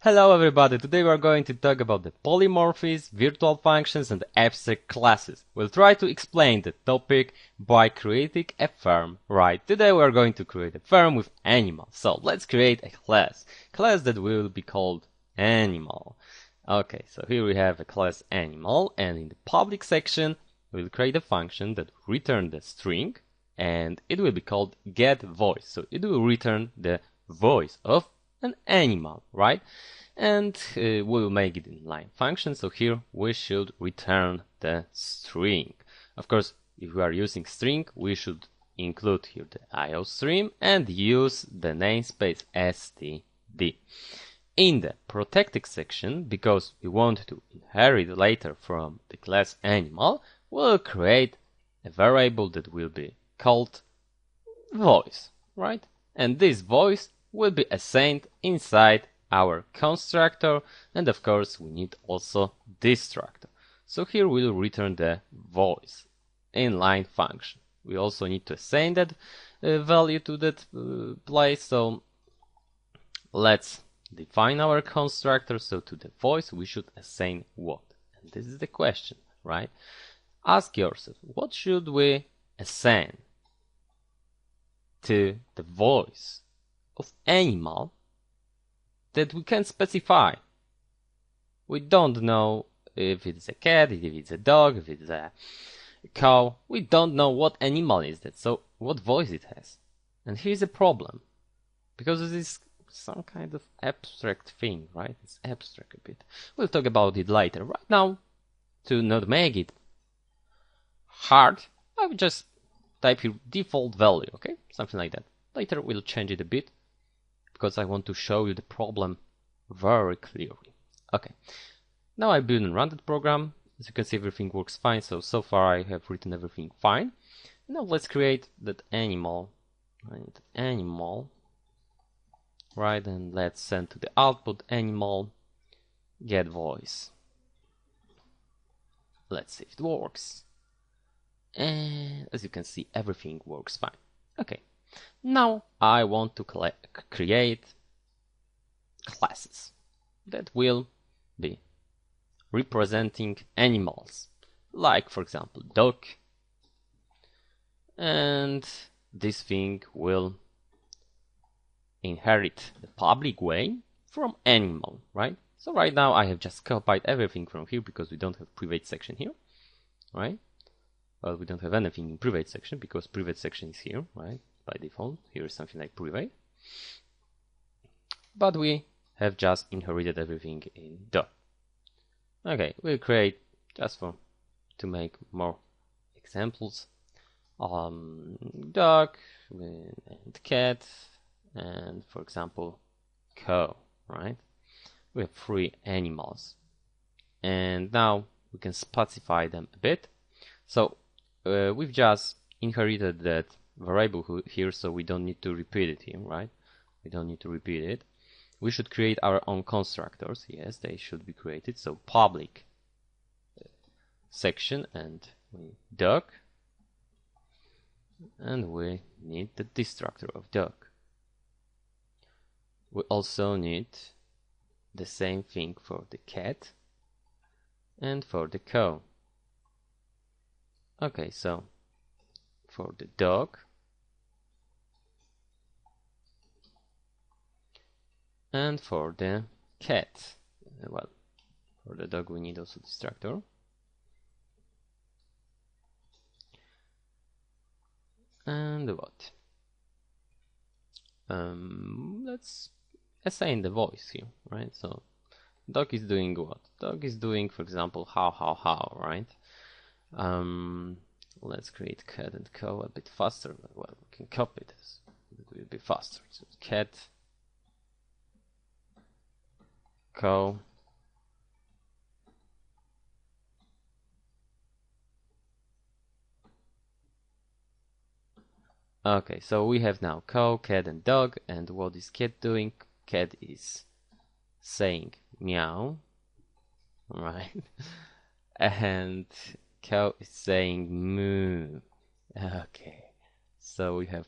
Hello everybody, today we are going to talk about the polymorphism, virtual functions and abstract classes. We'll try to explain the topic by creating a firm. Right, today we are going to create a firm with animal. So let's create a class that will be called animal. Okay, so here we have a class animal, and in the public section we'll create a function that will return the string, and it will be called getVoice. So it will return the voice of an animal, right? And we'll make it in line function. So here we should return the string. Of course, if we are using string, we should include here the IO stream and use the namespace std. In the protected section, because we want to inherit later from the class animal, we'll create a variable that will be called voice, right? And this voice will be assigned inside our constructor, and of course we need also destructor. So here we'll return the voice inline function. We also need to assign that value to that place. So let's define our constructor. So to the voice we should assign what? And this is the question, right? Ask yourself, what should we assign to the voice of animal that we can specify? We don't know if it's a cat, if it's a dog, if it's a cow. We don't know what animal is that, so what voice it has. And here's a problem, because it is some kind of abstract thing, right? It's abstract a bit. We'll talk about it later. Right now, to not make it hard, I will just type here default value, okay? Something like that. Later we'll change it a bit, because I want to show you the problem very clearly. Okay, now I build and run that program. As you can see, everything works fine. So far I have written everything fine. Now let's create that animal. Right, and let's send to the output animal get voice. Let's see if it works. And as you can see, everything works fine. Okay, now I want to create classes that will be representing animals, like for example dog, and this thing will inherit the public way from animal, right? So right now I have just copied everything from here because we don't have private section here, right? Well, we don't have anything in private section because private section is here, right? By default, here is something like private. But we have just inherited everything in dog. Okay, we'll create, just to make more examples, dog and cat, and for example cow, right? We have 3 animals, and now we can specify them a bit. So we've just inherited that variable here, so we don't need to repeat it here, right? We don't need to repeat it. We should create our own constructors. Yes, they should be created. So public section, and dog, and we need the destructor of dog. We also need the same thing for the cat and for the cow. Okay, so for the dog and for the cat, well, for the dog we need also destructor. And what? Let's assign the voice here, right? So dog is doing what? Dog is doing, for example, how, right? Let's create cat and cow a bit faster. Well, we can copy this. It will be faster. So cat, cow, okay, so we have now cow, cat and dog, and what is cat doing? Cat is saying meow, right? And cow is saying moo. Okay, so we have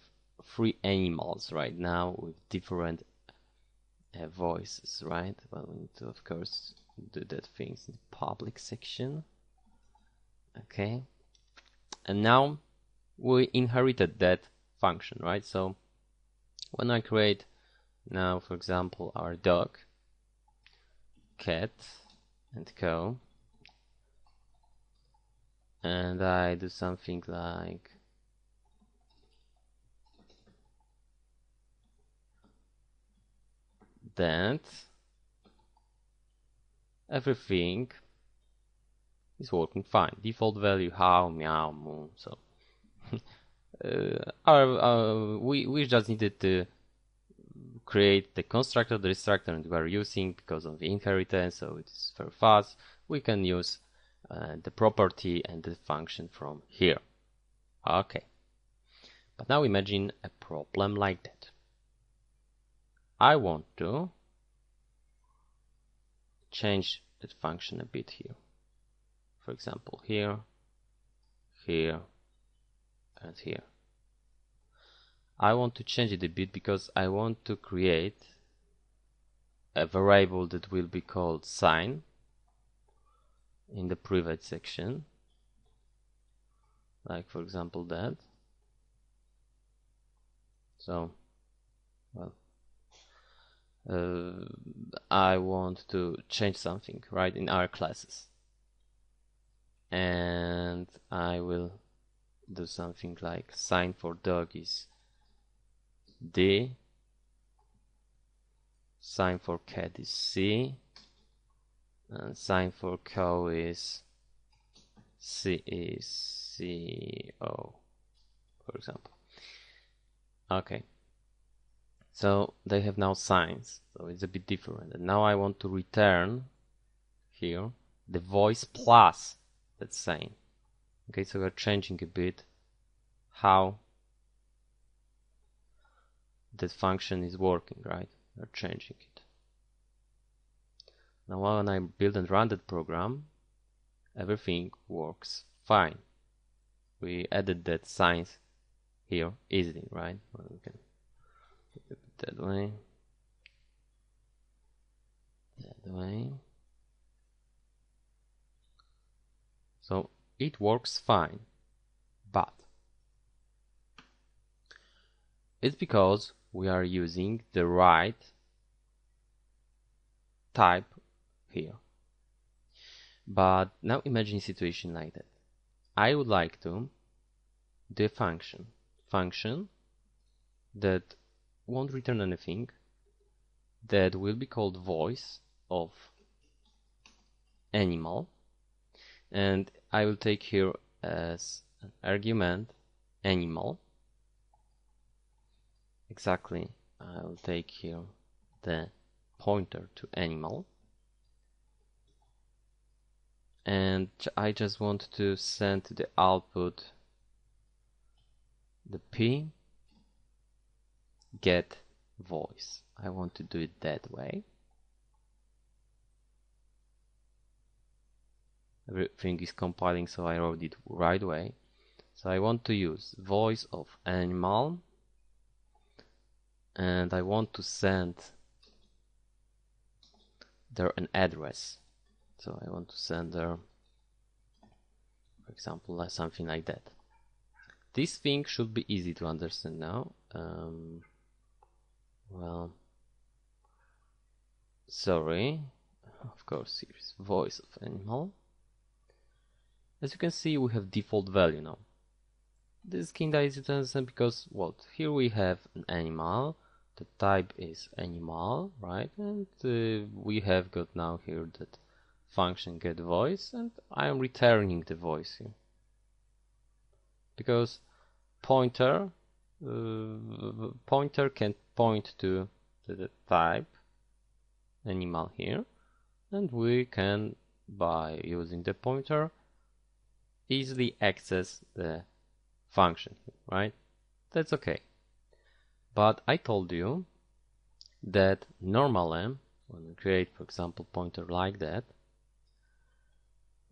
3 animals right now with different voices, right? Well, we need to, of course, do that things in the public section. Okay, and now we inherited that function, right? So when I create now, for example, our dog, cat, and co, and I do something like that, everything is working fine. Default value how, meow, moo. So we just needed to create the constructor, the destructor, and we are using because of the inheritance, so it's very fast. We can use the property and the function from here. Okay, but now imagine a problem like that. I want to change that function a bit here. For example, here, here, and here. I want to change it a bit because I want to create a variable that will be called sign in the private section, like for example that. So, well, I want to change something, right, in our classes, and I will do something like sign for dog is D, sign for cat is C, and sign for cow is CO, for example. Okay, so they have now signs, so it's a bit different. And now I want to return here the voice plus that sign. Okay, so we're changing a bit how that function is working, right? We're changing it. Now when I build and run that program, everything works fine. We added that signs here easily, right? Well, we can do it that way, that way. So it works fine, but it's because we are using the right type here. But now imagine a situation like that. I would like to do a function that won't return anything, that will be called voice of animal, and I will take here as an argument animal. Exactly, I will take here the pointer to animal, and I just want to send to the output the p get voice. I want to do it that way. Everything is compiling, so I wrote it right away. So I want to use voice of animal, and I want to send there an address. So I want to send there, for example, something like that. This thing should be easy to understand now. Well, sorry, of course here's voice of animal. As you can see, we have default value now. This is kind of easy to understand because what? Here we have an animal, the type is animal, right? And we have got now here that function get voice, and I am returning the voice here. Because pointer can point to the type animal here, and we can, by using the pointer, easily access the function, right? That's okay. But I told you that normally when we create, for example, pointer like that,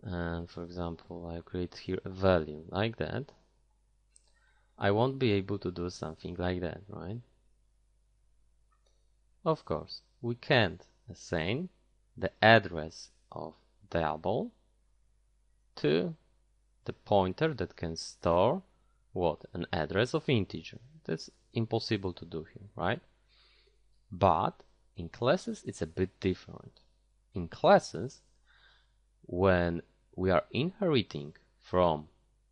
and for example I create here a value like that, I won't be able to do something like that, right? Of course, we can't assign the address of double to the pointer that can store what? An address of integer. That's impossible to do here, right? But in classes it's a bit different. In classes, when we are inheriting from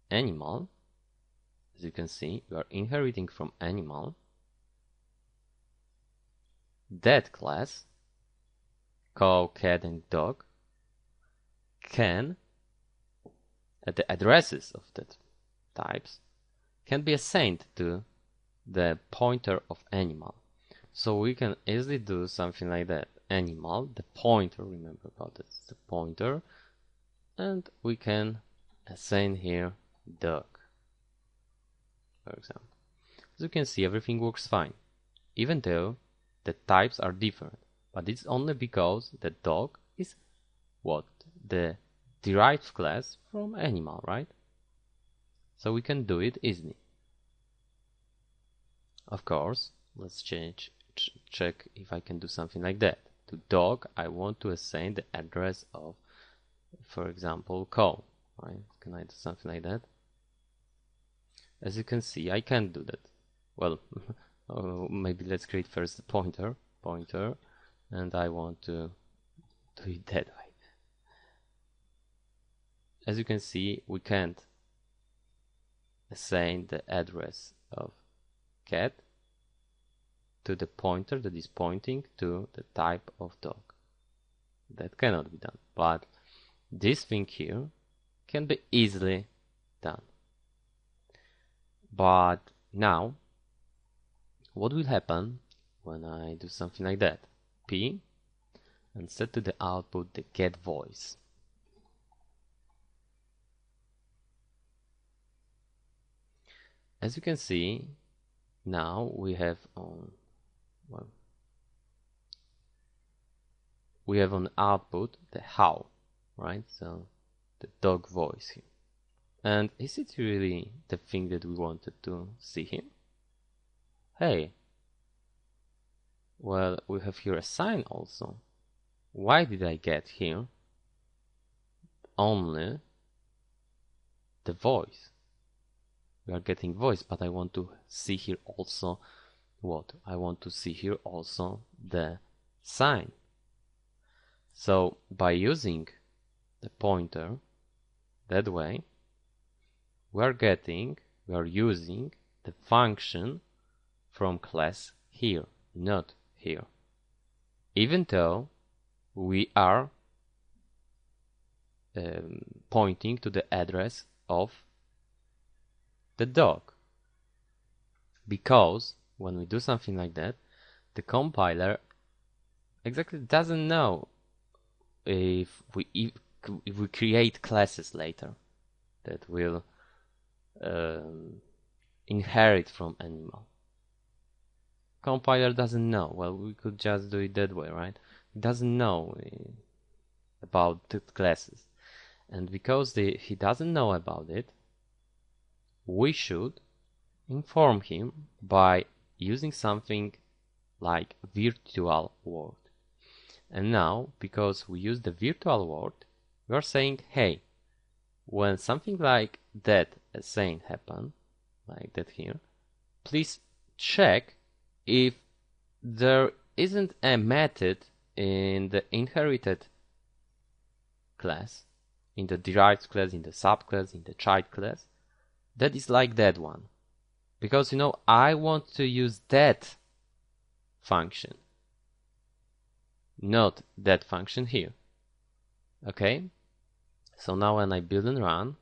animal, as you can see, we are inheriting from animal, that class, cow, cat and dog, can, the addresses of that types can be assigned to the pointer of animal. So we can easily do something like that. Animal, the pointer, remember about this, the pointer, and we can assign here dog, for example. As you can see, everything works fine, even though the types are different, but it's only because the dog is what? The derived class from animal, right? So we can do it easily. Of course, let's check if I can do something like that. To dog, I want to assign the address of, for example, cow, right? Can I do something like that? As you can see, I can't do that. Well, maybe let's create first the pointer, and I want to do it that way. As you can see, we can't assign the address of cat to the pointer that is pointing to the type of dog. That cannot be done, but this thing here can be easily done. But now, what will happen when I do something like that? P, and set to the output the get voice. As you can see, now we have on we have on output the how, right? So the dog voice here. And is it really the thing that we wanted to see here? Hey, well, we have here a sign also. Why did I get here only the voice? We are getting voice, but I want to see here also what? I want to see here also the sign. So by using the pointer that way, we are using the function from class here, not here. Even though we are pointing to the address of the dog. Because when we do something like that, the compiler exactly doesn't know if we create classes later that will inherit from animal. Compiler doesn't know. Well, we could just do it that way, right? It doesn't know about the classes, and because he doesn't know about it, we should inform him by using something like virtual word. And now, because we use the virtual word, we are saying, hey, when something like that saying happen, like that here, please check if there isn't a method in the inherited class, in the derived class, in the subclass, in the child class, that is like that one. Because, you know, I want to use that function, not that function here. Okay? So now when I build and run,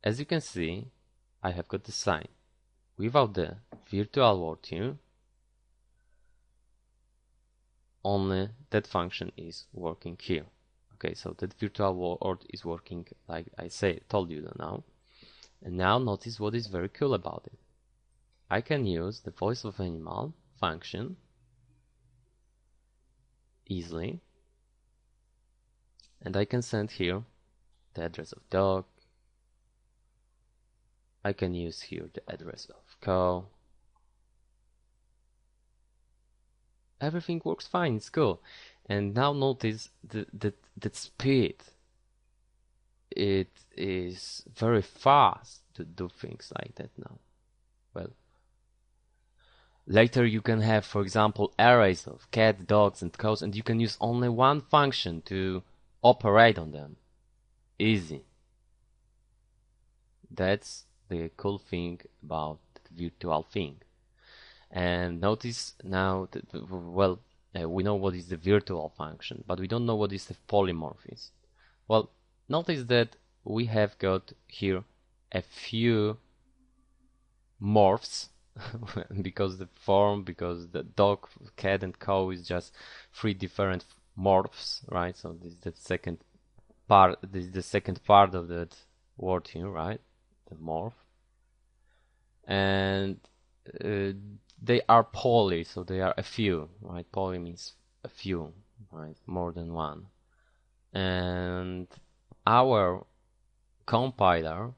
as you can see, I have got the sign. Without the virtual word here, only that function is working here. Okay, so that virtual word is working like I told you now. And now notice what is very cool about it. I can use the voice of animal function easily, and I can send here the address of dog. I can use here the address of cow. everything works fine, it's cool. And now notice that speed, it is very fast to do things like that now. Well, later you can have, for example, arrays of cats, dogs, and cows, and you can use only one function to operate on them. Easy. That's the cool thing about the virtual thing. And notice now that, well, we know what is the virtual function, but we don't know what is the polymorphism. Well, notice that we have got here a few morphs because the dog, cat, and cow is just three different morphs, right? So this is the second part. This is the second part of that word here, right? The morph, and they are poly, so they are a few, right? Poly means a few, right? More than one. And our compiler,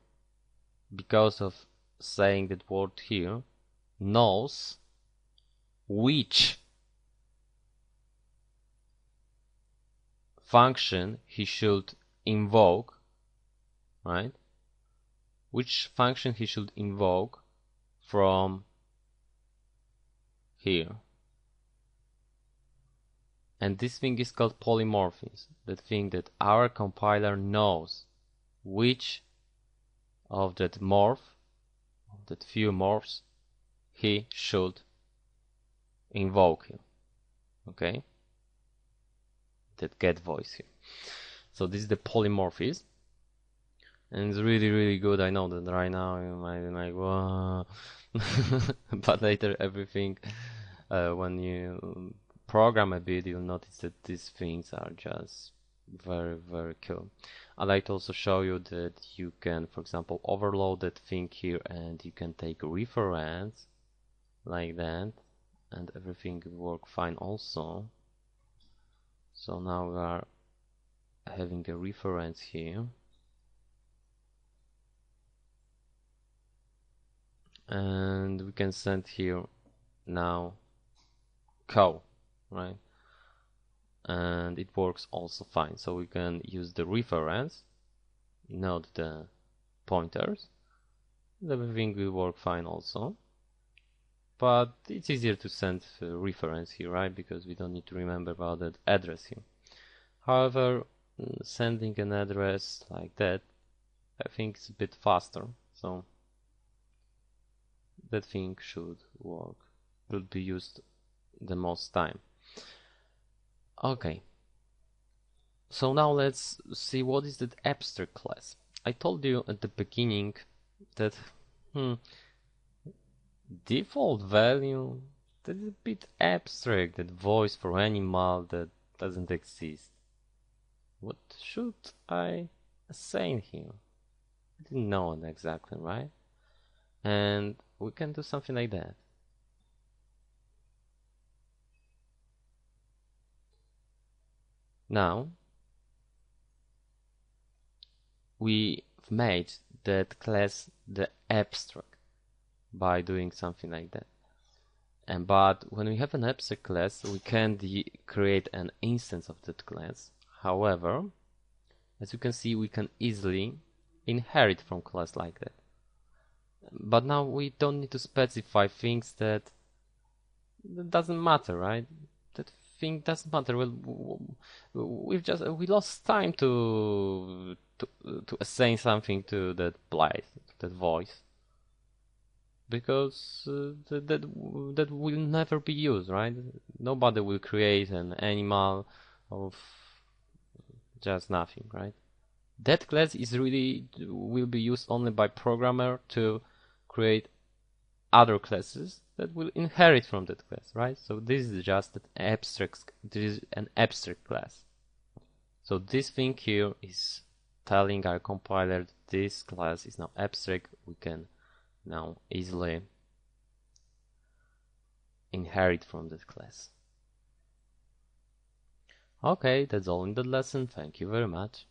because of saying that word here, knows which function he should invoke, right? Which function he should invoke from here. And this thing is called polymorphism. That thing that our compiler knows which of that morph, of that few morphs, he should invoke here. Okay? That get voice here. So this is the polymorphism. And it's really, really good. I know that right now you might be like, whoa. But later everything, when you program a bit, you'll notice that these things are just very, very cool. I'd like to also show you that you can, for example, overload that thing here, and you can take a reference like that, and everything will work fine also. So now we are having a reference here. And we can send here now cow, right? And it works also fine. So we can use the reference, not the pointers. Everything will work fine also. But it's easier to send a reference here, right? Because we don't need to remember about that address here. However, sending an address like that, I think it's a bit faster. So that thing should work, will be used the most time. Okay, so now let's see what is that abstract class. I told you at the beginning that default value, that is a bit abstract, that voice for animal that doesn't exist. What should I assign here? I didn't know it exactly, right? And we can do something like that. Now we've made that class the abstract by doing something like that. But when we have an abstract class, we can create an instance of that class. However, as you can see, we can easily inherit from class like that. But now we don't need to specify things that doesn't matter, right? That thing doesn't matter. Well, we lost time to assign something to that blight, that voice, because that will never be used, right? Nobody will create an animal of just nothing, right? That class is really will be used only by programmer to create other classes that will inherit from that class, right? So this is just an abstract. This is an abstract class. So this thing here is telling our compiler that this class is now abstract. We can now easily inherit from that class. Okay, that's all in the lesson. Thank you very much.